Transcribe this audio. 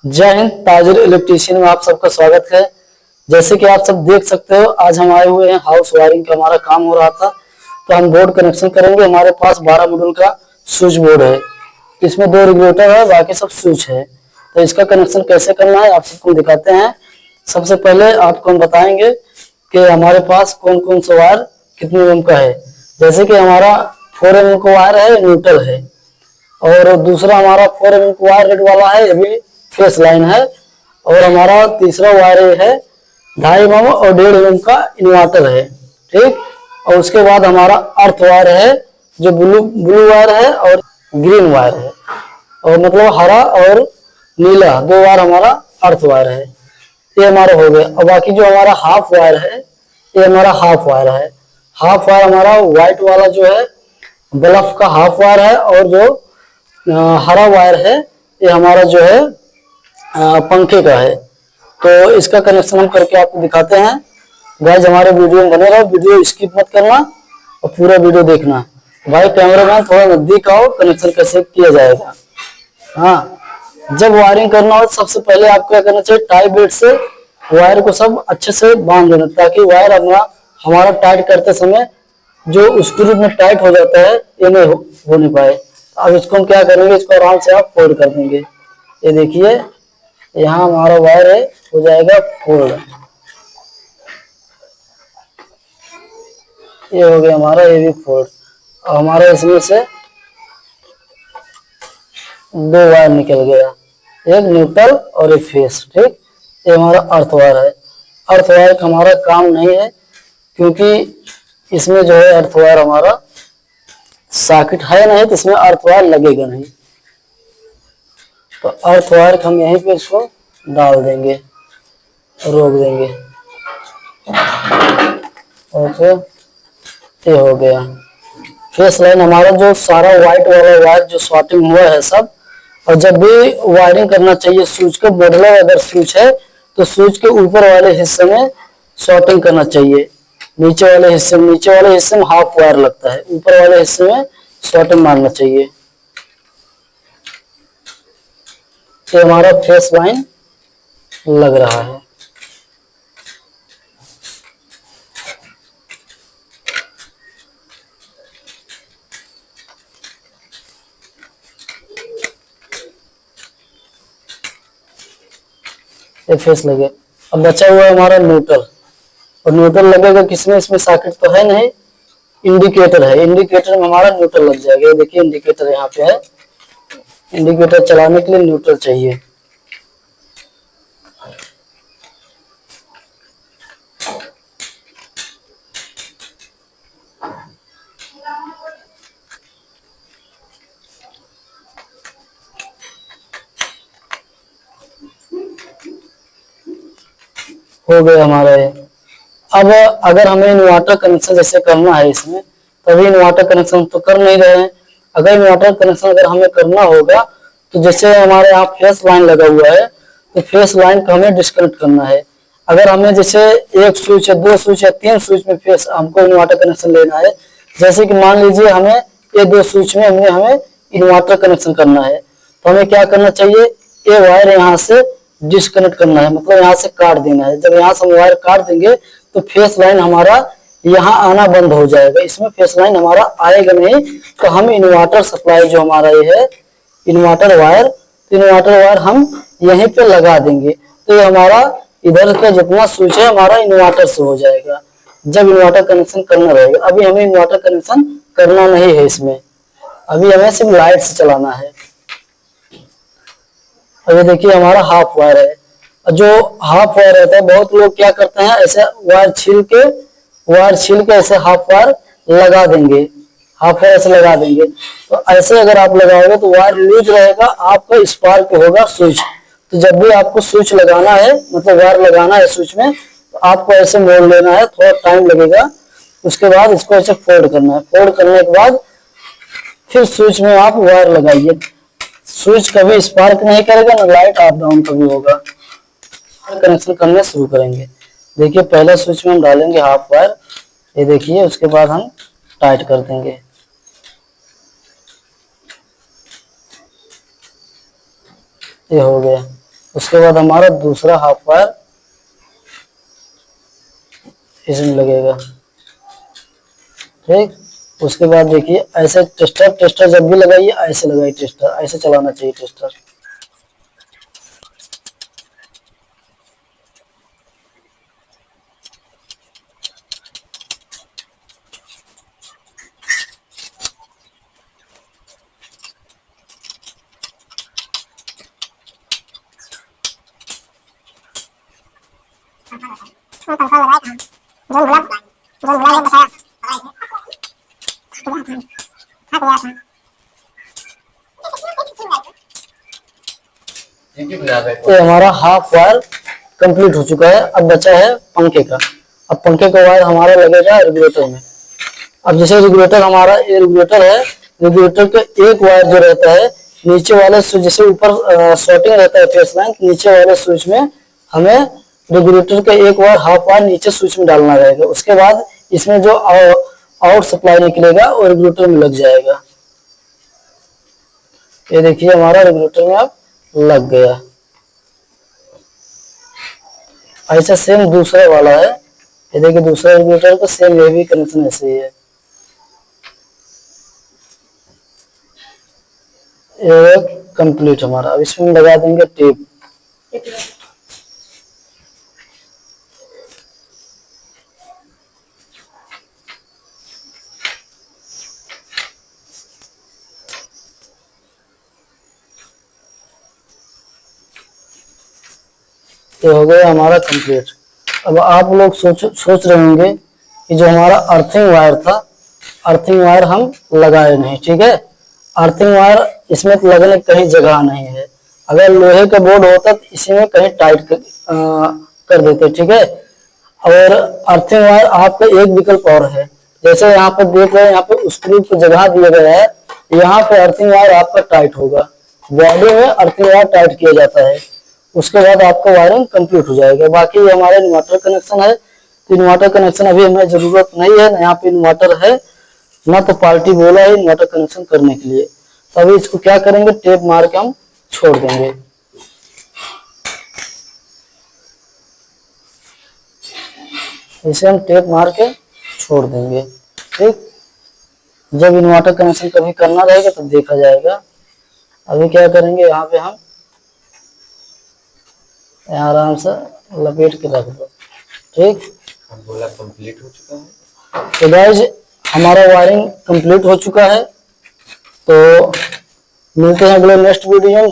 जय हिंद। ताजुर इलेक्ट्रीशियन में आप सबका स्वागत है। जैसे कि आप सब देख सकते हो, आज हम आए हुए हैं हाउस वायरिंग का हमारा काम हो रहा था, तो हम बोर्ड कनेक्शन करेंगे। हमारे पास 12 मॉड्यूल का स्विच बोर्ड है, इसमें 2 रेगुलेटर है, बाकी सब स्विच है। तो इसका कनेक्शन कैसे करना है आप सबको दिखाते हैं। सबसे पहले आपको हम बताएंगे कि हमारे पास कौन कौन सा वायर कितने एम का है। जैसे कि हमारा 4 mm का वायर है, न्यूट्रल है, और दूसरा हमारा 4 mm का वायर रेड वाला है, ये भी फेस लाइन है। और हमारा तीसरा वायर है 2.5 mm और 1.5 mm का इन्वर्टर है, ठीक। और उसके बाद हमारा अर्थ वायर है, जो ब्लू वायर है और ग्रीन वायर है, और मतलब हरा और नीला 2 वायर हमारा अर्थ वायर है। ये हमारा हो गया। और बाकी जो हमारा हाफ वायर है, ये हमारा हाफ वायर है। हाफ वायर हमारा व्हाइट वाला जो है बल्ब का हाफ वायर है, और जो हरा वायर है ये हमारा जो है पंखे का है। तो इसका कनेक्शन हम करके आपको दिखाते हैं। गाइस हमारे वीडियो में बने रहो, वीडियो स्किप मत करना और पूरा वीडियो देखना। भाई कैमरामैन थोड़ा नजदीक आओ, कनेक्शन कैसे किया जाएगा। हाँ, जब वायरिंग करना हो सबसे पहले आपको क्या करना चाहिए, टाई बेल्ट से वायर को सब अच्छे से बांध देना, ताकि वायर हमारा टाइट करते समय जो स्क्रू में टाइट हो जाता है ये नहीं हो नहीं पाए। अब इसको हम क्या करेंगे, इसको आराम से आप फोल्ड कर देंगे। ये देखिए यहाँ हमारा वायर है, हो जाएगा फोल्ड। ये हो गया हमारा, ये भी फोल्ड। और हमारा इसमें से 2 वायर निकल गया, एक न्यूट्रल और एक फेस, ठीक। ये हमारा अर्थ वायर है। अर्थ वायर का हमारा काम नहीं है, क्योंकि इसमें जो है अर्थ वायर हमारा सॉकेट है नहीं, तो इसमें अर्थ वायर लगेगा नहीं। तो अर्थ वायर हम यहीं पे इसको डाल देंगे, रोक देंगे, और फिर ये हो गया फेस लाइन। हमारा जो सारा व्हाइट वाला वायर जो शॉर्टिंग हुआ है सब। और जब भी वायरिंग करना चाहिए स्विच को, बॉर्डर अगर स्विच है तो स्विच के ऊपर वाले हिस्से में शॉर्टिंग करना चाहिए। नीचे वाले हिस्से में हाफ वायर लगता है, ऊपर वाले हिस्से में शॉर्टिंग मारना चाहिए। ये हमारा फेस लाइन लग रहा है। ये फेस लगे। अब बचा हुआ है हमारा न्यूट्रल। और न्यूट्रल लगेगा किसमें, इसमें सॉकेट तो है नहीं, इंडिकेटर है। इंडिकेटर में हमारा न्यूट्रल लग जाएगा। ये देखिए इंडिकेटर यहाँ पे है, इंडिकेटर चलाने के लिए न्यूट्रल चाहिए। हो गया हमारा ये। अब अगर हमें इन्वर्टर कनेक्शन जैसे करना है इसमें, तभी इन्वर्टर कनेक्शन तो कर नहीं रहे हैं। अगर इन्वर्टर कनेक्शन अगर हमें करना होगा, तो जैसे हमारे यहाँ फेस लाइन लगा हुआ है, तो फेस लाइन को हमें डिस्कनेक्ट करना है। अगर हमें जैसे 1 स्विच है, 2 स्विच है, 3 स्विच में फेस हमको इन्वर्टर कनेक्शन लेना है। जैसे कि मान लीजिए हमें ये 2 स्विच में हमें इन्वर्टर कनेक्शन करना है, तो हमें क्या करना चाहिए, ये वायर यहाँ से डिस्कनेक्ट करना है, मतलब यहाँ से काट देना है। जब यहाँ से हम वायर काट देंगे तो फेस लाइन हमारा यहाँ आना बंद हो जाएगा, इसमें फेस लाइन हमारा आएगा नहीं। तो हम इन्वर्टर सप्लाई जो हमारा ये है इन्वर्टर वायर, तो इन्वर्टर वायर हम यहीं पे लगा देंगे। तो ये हमारा इधर का जितना स्विच है हमारा इन्वर्टर से हो जाएगा, जब इन्वर्टर कनेक्शन करना रहेगा। अभी हमें इन्वर्टर कनेक्शन करना नहीं है इसमें, अभी हमें सिर्फ लाइट से चलाना है। अब ये देखिए हमारा हाफ वायर है। जो हाफ वायर रहता है, बहुत लोग क्या करते हैं, ऐसे वायर छील के ऐसे हाफ वायर लगा देंगे, हाफ वायर ऐसे लगा देंगे। तो ऐसे अगर आप लगाओगे तो वायर लूज रहेगा, आपका स्पार्क होगा स्विच। तो जब भी आपको स्विच लगाना है, मतलब वायर लगाना है स्विच में, तो आपको ऐसे मोड़ लेना है, थोड़ा टाइम लगेगा। उसके बाद इसको ऐसे फोल्ड करना है। फोल्ड करने के बाद फिर स्विच में आप वायर लगाइए। स्विच कभी स्पार्क नहीं करेगा, ना लाइट अप डाउन कभी होगा। कनेक्शन करने शुरू करेंगे। देखिए पहले स्विच में हम डालेंगे हाफ वायर, ये देखिए, उसके बाद हम टाइट कर देंगे। ये हो गया। उसके बाद हमारा दूसरा हाफ वायर इसमें लगेगा। ठीक, उसके बाद देखिए ऐसे टेस्टर जब भी लगाइए ऐसे लगाइए, टेस्टर ऐसे चलाना चाहिए टेस्टर। ये हमारा हाफ वायर कंप्लीट हो चुका है। अब बचा है पंखे का। अब पंखे का वायर हमारा लगेगा रेगुलेटर में। अब जैसे रेगुलेटर हमारा ये रेगुलेटर है, रेगुलेटर का एक वायर जो रहता है नीचे वाले स्विच, जैसे ऊपर शॉर्टिंग रहता है फेस लाइन, नीचे वाले स्विच में हमें रेगुलेटर का एक वायर हाफ वायर नीचे स्विच में डालना रहेगा। उसके बाद इसमें जो आउट सप्लाई निकलेगा वो रेगुलेटर में लग जाएगा। ये देखिए हमारा रेगुलेटर में अब लग गया। ऐसा सेम दूसरा वाला है, ये देखिए दूसरा रेगुलेटर का सेम ये भी कनेक्शन ऐसे ही है। ये कंप्लीट हमारा। अब इसमें लगा देंगे टेप। ये हो गया हमारा कंप्लीट। अब आप लोग सोच रहे होंगे कि जो हमारा अर्थिंग वायर था, अर्थिंग वायर हम लगाए नहीं। ठीक है, अर्थिंग वायर इसमें तो लगने कहीं जगह नहीं है। अगर लोहे का बोर्ड होता तो इसी में कहीं टाइट कर देते। ठीक है, और अर्थिंग वायर आपका एक विकल्प और है। जैसे यहाँ पर देख रहे हैं, यहाँ पे स्क्रू की जगह दिया गया है, यहाँ पे अर्थिंग वायर आपका टाइट होगा। बॉडी में अर्थिंग वायर टाइट किया जाता है, उसके बाद आपका वायरिंग कंप्लीट हो जाएगा। बाकी हमारे इन्वर्टर कनेक्शन है, तो इन्वर्टर कनेक्शन अभी हमें जरूरत नहीं है। यहाँ पे इन्वर्टर है ना, तो पार्टी बोला है इन्वर्टर कनेक्शन करने के लिए। तो अभी इसको क्या करेंगे, टेप मार के हम छोड़ देंगे। इसे हम टेप मार के छोड़ देंगे। ठीक, जब इन्वर्टर कनेक्शन कभी करना रहेगा तब देखा जाएगा। अभी क्या करेंगे, यहाँ पे हम आराम से लपेट के रख दो। ठीक, बोला कंप्लीट हो चुका है। तो गाइस हमारा वायरिंग कंप्लीट हो चुका है। तो मिलते हैं अगले नेक्स्ट वीडियो में।